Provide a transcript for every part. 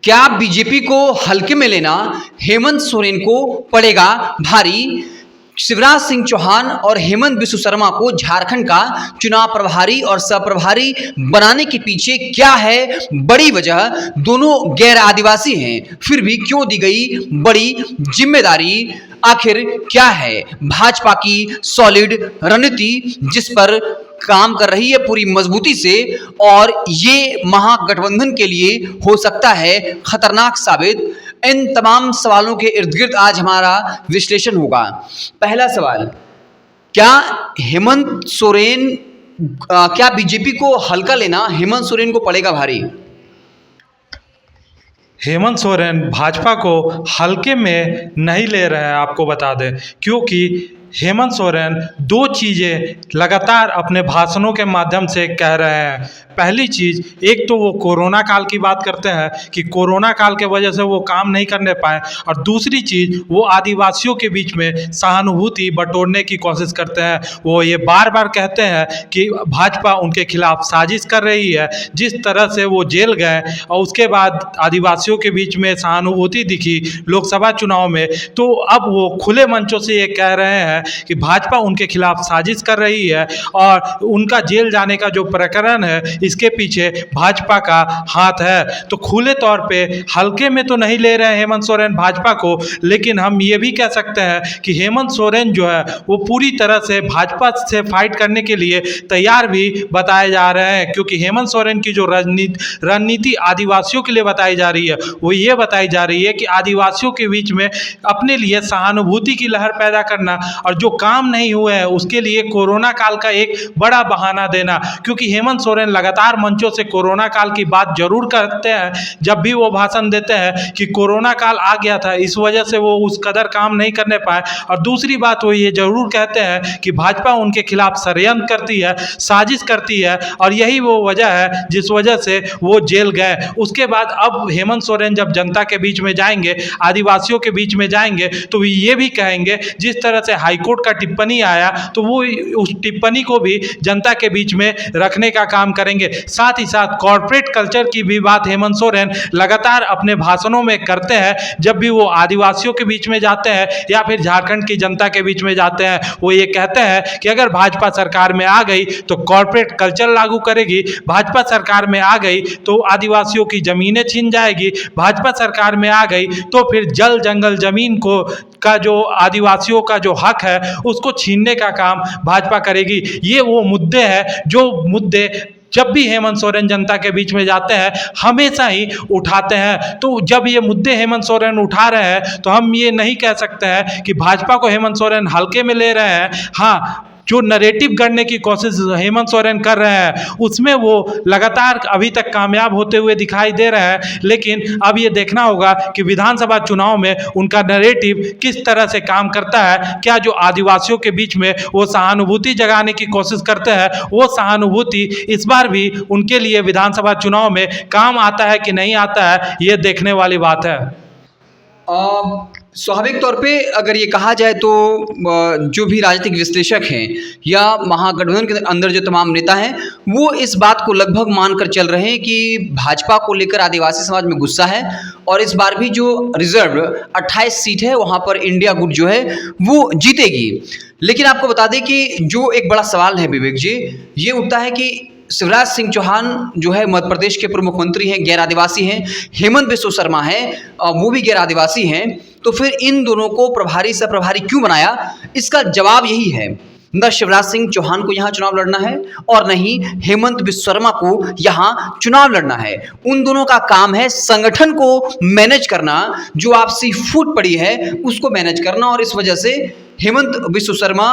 क्या बीजेपी को हल्के में लेना हेमंत सोरेन को पड़ेगा भारी? शिवराज सिंह चौहान और हेमंत बिस्व शर्मा को झारखंड का चुनाव प्रभारी और सहप्रभारी बनाने के पीछे क्या है बड़ी वजह? दोनों गैर आदिवासी हैं, फिर भी क्यों दी गई बड़ी जिम्मेदारी? आखिर क्या है भाजपा की सॉलिड रणनीति जिस पर काम कर रही है पूरी मजबूती से, और ये महागठबंधन के लिए हो सकता है खतरनाक साबित? इन तमाम सवालों के इर्द गिर्द आज हमारा विश्लेषण होगा। पहला सवाल, क्या हेमंत सोरेन क्या बीजेपी को हल्का लेना हेमंत सोरेन को पड़ेगा भारी? हेमंत सोरेन भाजपा को हल्के में नहीं ले रहे हैं, आपको बता दें, क्योंकि हेमंत सोरेन दो चीज़ें लगातार अपने भाषणों के माध्यम से कह रहे हैं। पहली चीज़, एक तो वो कोरोना काल की बात करते हैं कि कोरोना काल के वजह से वो काम नहीं करने पाए, और दूसरी चीज़ वो आदिवासियों के बीच में सहानुभूति बटोरने की कोशिश करते हैं। वो ये बार बार कहते हैं कि भाजपा उनके खिलाफ साजिश कर रही है। जिस तरह से वो जेल गए और उसके बाद आदिवासियों के बीच में सहानुभूति दिखी लोकसभा चुनाव में, तो अब वो खुले मंचों से ये कह रहे हैं कि भाजपा उनके खिलाफ साजिश कर रही है और उनका जेल जाने का जो प्रकरण है इसके पीछे भाजपा का हाथ है। तो खुले तौर पे हल्के में तो नहीं ले रहे हेमंत सोरेन भाजपा को, लेकिन हम ये भी कह सकते हैं कि हेमंत सोरेन जो है वो पूरी तरह से भाजपा से फाइट करने के लिए तैयार भी बताए जा रहे हैं, क्योंकि हेमंत सोरेन की जो रणनीति आदिवासियों के लिए बताई जा रही है वो ये बताई जा रही है कि आदिवासियों के बीच में अपने लिए सहानुभूति की लहर पैदा करना, और जो काम नहीं हुए हैं उसके लिए कोरोना काल का एक बड़ा बहाना देना। क्योंकि हेमंत सोरेन लगातार मंचों से कोरोना काल की बात जरूर करते हैं जब भी वो भाषण देते हैं कि कोरोना काल आ गया था, इस वजह से वो उस कदर काम नहीं करने पाए। और दूसरी बात वो ये जरूर कहते हैं कि भाजपा उनके खिलाफ षड्यंत्र करती है, साजिश करती है, और यही वो वजह है जिस वजह से वो जेल गए। उसके बाद अब हेमंत सोरेन जब जनता के बीच में जाएंगे, आदिवासियों के बीच में जाएंगे, तो ये भी कहेंगे जिस तरह से हाईकोर्ट का टिप्पणी आया तो वो उस टिप्पणी को भी जनता के बीच में रखने का काम करेंगे। साथ ही साथ कॉर्पोरेट कल्चर की भी बात हेमंत सोरेन लगातार अपने भाषणों में करते हैं। जब भी वो आदिवासियों के बीच में जाते हैं या फिर झारखंड की जनता के बीच में जाते हैं, वो ये कहते हैं कि अगर भाजपा सरकार में आ गई तो कॉर्पोरेट कल्चर लागू करेगी, भाजपा सरकार में आ गई तो आदिवासियों की जमीनें छीन जाएगी, भाजपा सरकार में आ गई तो फिर जल जंगल जमीन को का जो आदिवासियों का जो हक है उसको छीनने का काम भाजपा करेगी। ये वो मुद्दे हैं जो मुद्दे जब भी हेमंत सोरेन जनता के बीच में जाते हैं हमेशा ही उठाते हैं। तो जब ये मुद्दे हेमंत सोरेन उठा रहे हैं तो हम ये नहीं कह सकते हैं कि भाजपा को हेमंत सोरेन हल्के में ले रहे हैं। हाँ, जो नरेटिव गढ़ने की कोशिश हेमंत सोरेन कर रहे हैं उसमें वो लगातार अभी तक कामयाब होते हुए दिखाई दे रहे हैं, लेकिन अब ये देखना होगा कि विधानसभा चुनाव में उनका नरेटिव किस तरह से काम करता है। क्या जो आदिवासियों के बीच में वो सहानुभूति जगाने की कोशिश करते हैं, वो सहानुभूति इस बार भी उनके लिए विधानसभा चुनाव में काम आता है कि नहीं आता है, ये देखने वाली बात है। स्वाभाविक तौर पे अगर ये कहा जाए तो जो भी राजनीतिक विश्लेषक हैं या महागठबंधन के अंदर जो तमाम नेता हैं वो इस बात को लगभग मानकर चल रहे हैं कि भाजपा को लेकर आदिवासी समाज में गुस्सा है, और इस बार भी जो रिजर्व 28 सीट है वहाँ पर इंडिया गुट जो है वो जीतेगी। लेकिन आपको बता दें कि जो एक बड़ा सवाल है विवेक जी, ये उठता है कि शिवराज सिंह चौहान जो है मध्य प्रदेश के पूर्व मुख्यमंत्री हैं, गैर आदिवासी हैं, हेमंत बिस्व शर्मा हैं वो भी गैर आदिवासी हैं, तो फिर इन दोनों को प्रभारी से प्रभारी क्यों बनाया? इसका जवाब यही है, न शिवराज सिंह चौहान को यहाँ चुनाव लड़ना है और न ही हेमंत बिस्व शर्मा को यहाँ चुनाव लड़ना है। उन दोनों का काम है संगठन को मैनेज करना, जो आपसी फूट पड़ी है उसको मैनेज करना, और इस वजह से हेमंत बिस्व शर्मा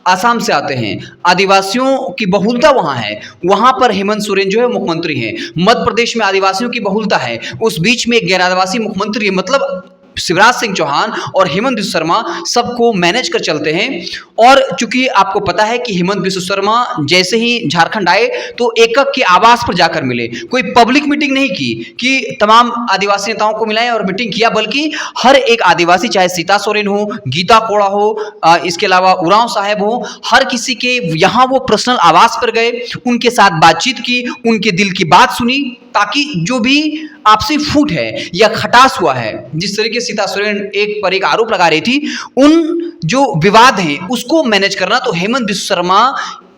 आसाम से आते हैं, आदिवासियों की बहुलता वहाँ है, वहाँ पर हेमंत सोरेन जो है मुख्यमंत्री हैं। मध्य प्रदेश में आदिवासियों की बहुलता है, उस बीच में एक गैर आदिवासी मुख्यमंत्री है। मतलब शिवराज सिंह चौहान और हेमंत बिस्व शर्मा सबको मैनेज कर चलते हैं। और चूंकि आपको पता है कि हेमंत बिस्व शर्मा जैसे ही झारखंड आए तो एकक के आवास पर जाकर मिले, कोई पब्लिक मीटिंग नहीं की कि तमाम आदिवासी नेताओं को मिलाएं और मीटिंग किया, बल्कि हर एक आदिवासी, चाहे सीता सोरेन हो, गीता कोड़ा हो, इसके अलावा उरांव साहब हो, हर किसी के यहाँ वो पर्सनल आवास पर गए, उनके साथ बातचीत की, उनके दिल की बात सुनी, ताकि जो भी आपसी फूट है या खटास हुआ है, जिस तरीके से सीता सोरेन एक पर एक आरोप लगा रही थी, उन जो विवाद हैं उसको मैनेज करना तो हेमंत बिस्वा शर्मा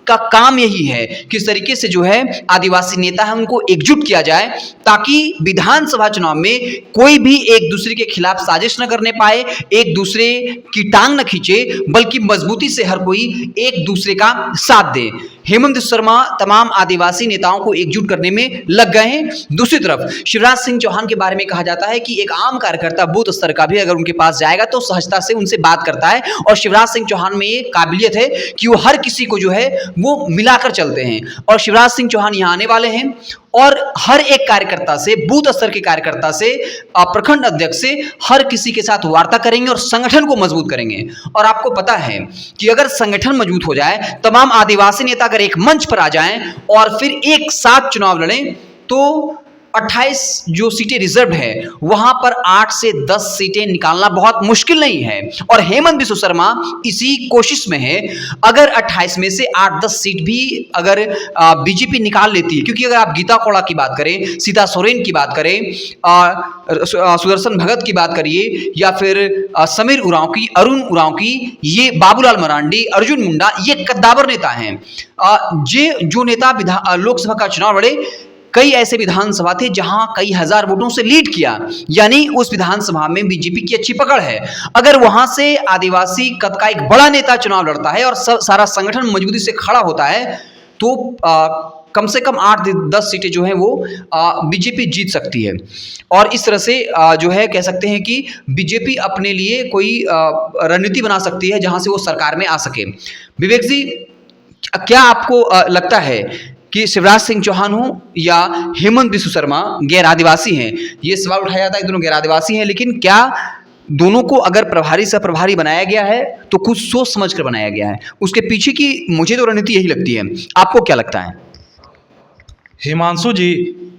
का काम यही है किस तरीके से जो है आदिवासी नेता है उनको एकजुट किया जाए, ताकि विधानसभा चुनाव में कोई भी एक दूसरे के खिलाफ साजिश न करने पाए, एक दूसरे की टांग न खींचे, बल्कि मजबूती से हर कोई एक दूसरे का साथ दे। हेमंत शर्मा तमाम आदिवासी नेताओं को एकजुट करने में लग गए हैं। दूसरी तरफ शिवराज सिंह चौहान के बारे में कहा जाता है कि एक आम कार्यकर्ता बूथ स्तर का भी अगर उनके पास जाएगा तो सहजता से उनसे बात करता है, और शिवराज सिंह चौहान में ये काबिलियत है कि वो हर किसी को जो है वो मिलाकर चलते हैं। और शिवराज सिंह चौहान यहाँ आने वाले हैं और हर एक कार्यकर्ता से, बूथ स्तर के कार्यकर्ता से, प्रखंड अध्यक्ष से, हर किसी के साथ वार्ता करेंगे और संगठन को मजबूत करेंगे। और आपको पता है कि अगर संगठन मजबूत हो जाए, तमाम आदिवासी नेता अगर एक मंच पर आ जाएं और फिर एक साथ चुनाव लड़ें, तो 28 जो सीटें रिजर्व है वहां पर 8 से 10 सीटें निकालना बहुत मुश्किल नहीं है। और हेमंत बिस्वा शर्मा इसी कोशिश में है। अगर 28 में से 8-10 सीट भी अगर बीजेपी निकाल लेती है, क्योंकि अगर आप गीता कोड़ा की बात करें, सीता सोरेन की बात करें, सुदर्शन भगत की बात करिए, या फिर समीर उरांव की, अरुण उरांव की, ये बाबूलाल मरांडी, अर्जुन मुंडा, ये कद्दावर नेता हैं। ये जो नेता लोकसभा का चुनाव लड़े, कई ऐसे विधानसभा थे जहां कई हजार वोटों से लीड किया, यानी उस विधानसभा में बीजेपी की अच्छी पकड़ है। अगर वहां से आदिवासी कद का एक बड़ा नेता चुनाव लड़ता है और सारा संगठन मजबूती से खड़ा होता है, तो कम से कम 8-10 सीटें जो हैं वो बीजेपी जीत सकती है। और इस तरह से जो है कह सकते हैं कि बीजेपी अपने लिए कोई रणनीति बना सकती है जहां से वो सरकार में आ सके। विवेक जी, क्या आपको लगता है कि शिवराज सिंह चौहान हो या हेमंत बिस्वा शर्मा गैर आदिवासी हैं? ये सवाल उठाया जाता है कि दोनों गैर आदिवासी हैं, लेकिन क्या दोनों को अगर प्रभारी से प्रभारी बनाया गया है तो कुछ सोच समझ कर बनाया गया है? उसके पीछे की मुझे तो रणनीति यही लगती है, आपको क्या लगता है? हिमांशु जी,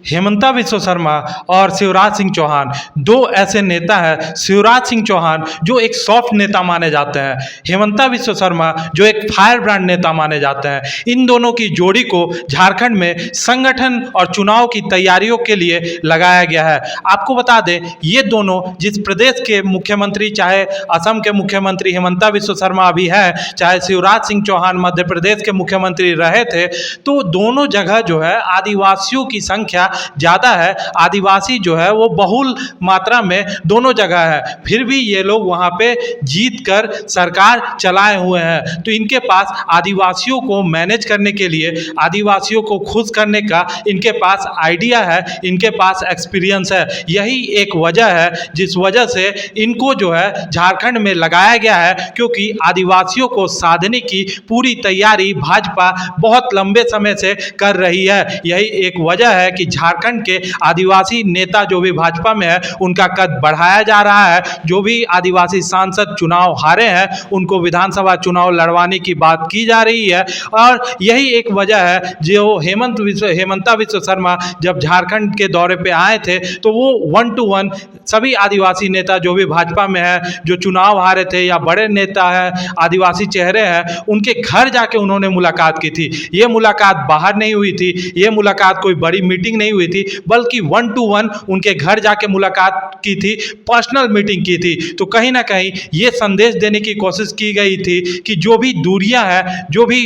हेमंता बिस्वा शर्मा और शिवराज सिंह चौहान दो ऐसे नेता हैं। शिवराज सिंह चौहान जो एक सॉफ्ट नेता माने जाते हैं, हेमंता बिस्वा शर्मा जो एक फायर ब्रांड नेता माने जाते हैं। इन दोनों की जोड़ी को झारखंड में संगठन और चुनाव की तैयारियों के लिए लगाया गया है। आपको बता दें, ये दोनों जिस प्रदेश के मुख्यमंत्री, चाहे असम के मुख्यमंत्री हेमंता बिस्वा शर्मा अभी है, चाहे शिवराज सिंह चौहान मध्य प्रदेश के मुख्यमंत्री रहे थे, तो दोनों जगह जो है आदिवासियों की संख्या ज़्यादा है। आदिवासी जो है वो बहुल मात्रा में दोनों जगह है, फिर भी ये लोग वहाँ पे जीत कर सरकार चलाए हुए हैं। तो इनके पास आदिवासियों को मैनेज करने के लिए, आदिवासियों को खुश करने का इनके पास आइडिया है, इनके पास एक्सपीरियंस है। यही एक वजह है जिस वजह से इनको जो है झारखंड में लगाया गया है, क्योंकि आदिवासियों को साधने की पूरी तैयारी भाजपा बहुत लंबे समय से कर रही है। यही एक वजह है कि झारखंड के आदिवासी नेता जो भी भाजपा में है उनका कद बढ़ाया जा रहा है। जो भी आदिवासी सांसद चुनाव हारे हैं उनको विधानसभा चुनाव लड़वाने की बात की जा रही है। और यही एक वजह है जो हेमंता बिस्वा शर्मा जब झारखंड के दौरे पे आए थे तो वो 1 to 1 सभी आदिवासी नेता जो भी भाजपा में है, जो चुनाव हारे थे या बड़े नेता हैं, आदिवासी चेहरे हैं, उनके घर जाके उन्होंने मुलाकात की थी। ये मुलाकात बाहर नहीं हुई थी, ये मुलाकात कोई बड़ी मीटिंग नहीं हुई थी, बल्कि 1 to 1 उनके घर जाके मुलाकात की थी, पर्सनल मीटिंग की थी। तो कहीं ना कहीं ये संदेश देने की कोशिश की गई थी कि जो भी दूरियां हैं, जो भी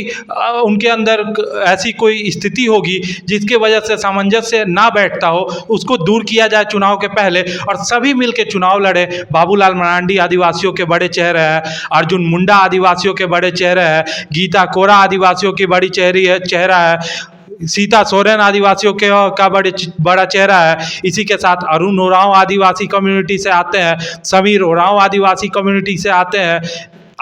उनके अंदर ऐसी कोई स्थिति होगी जिसके वजह से सामंजस्य ना बैठता हो, उसको दूर किया जाए चुनाव के पहले, और सभी मिलकर चुनाव लड़े। बाबूलाल मरांडी आदिवासियों के बड़े चेहरे हैं, अर्जुन मुंडा आदिवासियों के बड़े चेहरे हैं, गीता कोड़ा आदिवासियों की बड़ी चेहरा है, सीता सोरेन आदिवासियों के का बड़ा चेहरा है। इसी के साथ अरुण उरांव आदिवासी कम्युनिटी से आते हैं, समीर उरांव आदिवासी कम्युनिटी से आते हैं,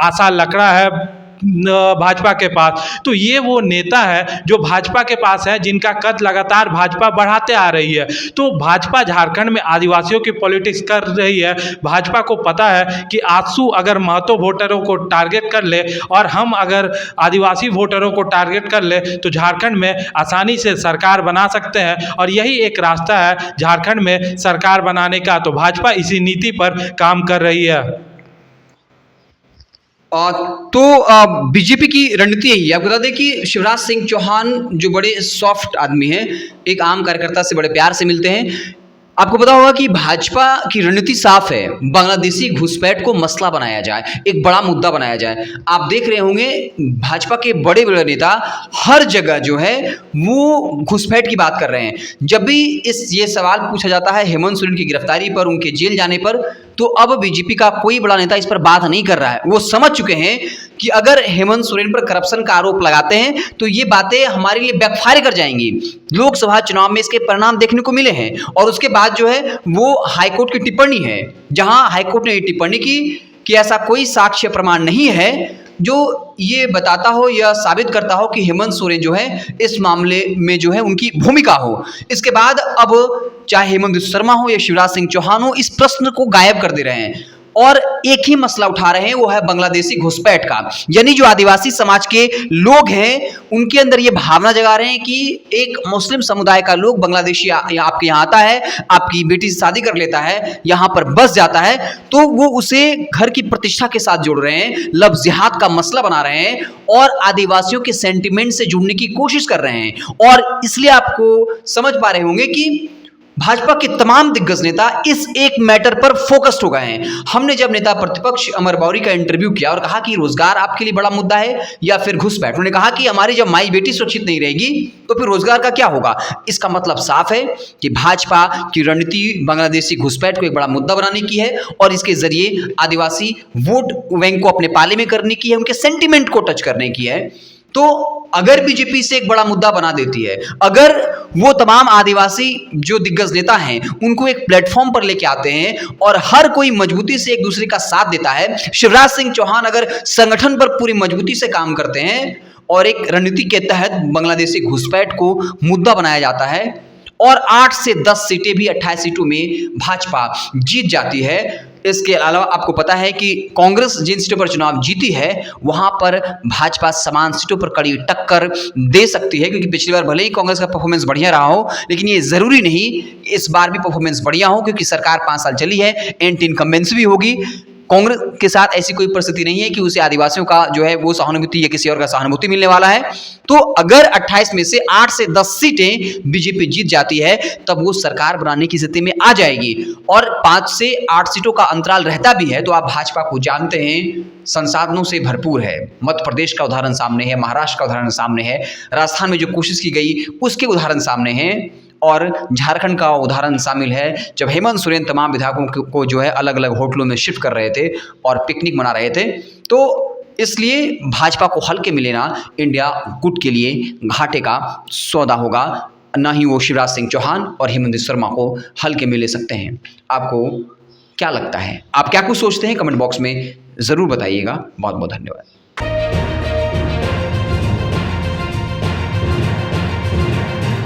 आशा लकड़ा है भाजपा के पास। तो ये वो नेता है जो भाजपा के पास है, जिनका कद लगातार भाजपा बढ़ाते आ रही है। तो भाजपा झारखंड में आदिवासियों की पॉलिटिक्स कर रही है। भाजपा को पता है कि आजसू अगर महतो वोटरों को टारगेट कर ले और हम अगर आदिवासी वोटरों को टारगेट कर ले तो झारखंड में आसानी से सरकार बना सकते हैं, और यही एक रास्ता है झारखंड में सरकार बनाने का। तो भाजपा इसी नीति पर काम कर रही है। तो बीजेपी की रणनीति यही है। आपको बता दें कि शिवराज सिंह चौहान जो बड़े सॉफ्ट आदमी हैं, एक आम कार्यकर्ता से बड़े प्यार से मिलते हैं। आपको पता होगा कि भाजपा की रणनीति साफ है, बांग्लादेशी घुसपैठ को मसला बनाया जाए, एक बड़ा मुद्दा बनाया जाए। आप देख रहे होंगे भाजपा के बड़े बड़े नेता हर जगह जो है वो घुसपैठ की बात कर रहे हैं। जब भी ये सवाल पूछा जाता है हेमंत सोरेन की गिरफ्तारी पर, उनके जेल जाने पर, तो अब बीजेपी का कोई बड़ा नेता इस पर बात नहीं कर रहा है। वो समझ चुके हैं कि अगर हेमंत सोरेन पर करप्शन का आरोप लगाते हैं तो ये बातें हमारे लिए बैकफायर कर जाएंगी। लोकसभा चुनाव में इसके परिणाम देखने को मिले हैं। और उसके बाद जो है वो हाईकोर्ट की टिप्पणी है, जहां हाईकोर्ट ने ये टिप्पणी की कि ऐसा कोई साक्ष्य प्रमाण नहीं है जो ये बताता हो या साबित करता हो कि हेमंत सोरेन जो है इस मामले में जो है उनकी भूमिका हो। इसके बाद अब चाहे हेमंत शर्मा हो या शिवराज सिंह चौहान हो, इस प्रश्न को गायब कर दे रहे हैं और एक ही मसला उठा रहे हैं, वो है बांग्लादेशी घुसपैठ का। यानी जो आदिवासी समाज के लोग हैं उनके अंदर ये भावना जगा रहे हैं कि एक मुस्लिम समुदाय का लोग बांग्लादेशी आपके यहाँ आता है, आपकी बेटी से शादी कर लेता है, यहाँ पर बस जाता है, तो वो उसे घर की प्रतिष्ठा के साथ जोड़ रहे हैं, लव जिहाद का मसला बना रहे हैं और आदिवासियों के सेंटिमेंट से जुड़ने की कोशिश कर रहे हैं। और इसलिए आपको समझ पा रहे होंगे कि भाजपा के तमाम दिग्गज नेता इस एक मैटर पर फोकस्ड हो गए हैं। हमने जब नेता प्रतिपक्ष अमर मौर्य का इंटरव्यू किया और कहा कि रोजगार आपके लिए बड़ा मुद्दा है या फिर घुसपैठ, उन्होंने कहा कि हमारी जब माई बेटी सुरक्षित नहीं रहेगी तो फिर रोजगार का क्या होगा। इसका मतलब साफ है कि भाजपा की रणनीति बांग्लादेशी घुसपैठ को एक बड़ा मुद्दा बनाने की है और इसके जरिए आदिवासी वोट बैंक को अपने पाले में करने की है, उनके सेंटिमेंट को टच करने की है। तो अगर बीजेपी से एक बड़ा मुद्दा बना देती है, अगर वो तमाम आदिवासी जो दिग्गज नेता हैं उनको एक प्लेटफॉर्म पर लेके आते हैं और हर कोई मजबूती से एक दूसरे का साथ देता है, शिवराज सिंह चौहान अगर संगठन पर पूरी मजबूती से काम करते हैं और एक रणनीति के तहत बांग्लादेशी घुसपैठ को मुद्दा बनाया जाता है और 8 से 10 सीटें भी 28 सीटों में भाजपा जीत जाती है। इसके अलावा आपको पता है कि कांग्रेस जिन सीटों पर चुनाव जीती है वहां पर भाजपा समान सीटों पर कड़ी टक्कर दे सकती है, क्योंकि पिछली बार भले ही कांग्रेस का परफॉर्मेंस बढ़िया रहा हो, लेकिन ये जरूरी नहीं इस बार भी परफॉर्मेंस बढ़िया हो, क्योंकि सरकार 5 साल चली है, एंटी इनकम्बेंसी भी होगी। कांग्रेस के साथ ऐसी कोई परिस्थिति नहीं है कि उसे आदिवासियों का जो है वो सहानुभूति या किसी और का सहानुभूति मिलने वाला है। तो अगर 28 में से 8 से 10 सीटें बीजेपी जीत जाती है तब वो सरकार बनाने की स्थिति में आ जाएगी और 5 से 8 सीटों का अंतराल रहता भी है तो आप भाजपा को जानते हैं संसाधनों से भरपूर है। मध्य प्रदेश का उदाहरण सामने है, महाराष्ट्र का उदाहरण सामने है, राजस्थान में जो कोशिश की गई उसके उदाहरण सामने हैं और झारखंड का उदाहरण शामिल है जब हेमंत सोरेन तमाम विधायकों को जो है अलग अलग होटलों में शिफ्ट कर रहे थे और पिकनिक मना रहे थे। तो इसलिए भाजपा को हल्के में लेना इंडिया गुट के लिए घाटे का सौदा होगा, ना ही वो शिवराज सिंह चौहान और हेमंत शर्मा को हल्के में ले सकते हैं। आपको क्या लगता है, आप क्या कुछ सोचते हैं, कमेंट बॉक्स में ज़रूर बताइएगा। बहुत बहुत धन्यवाद।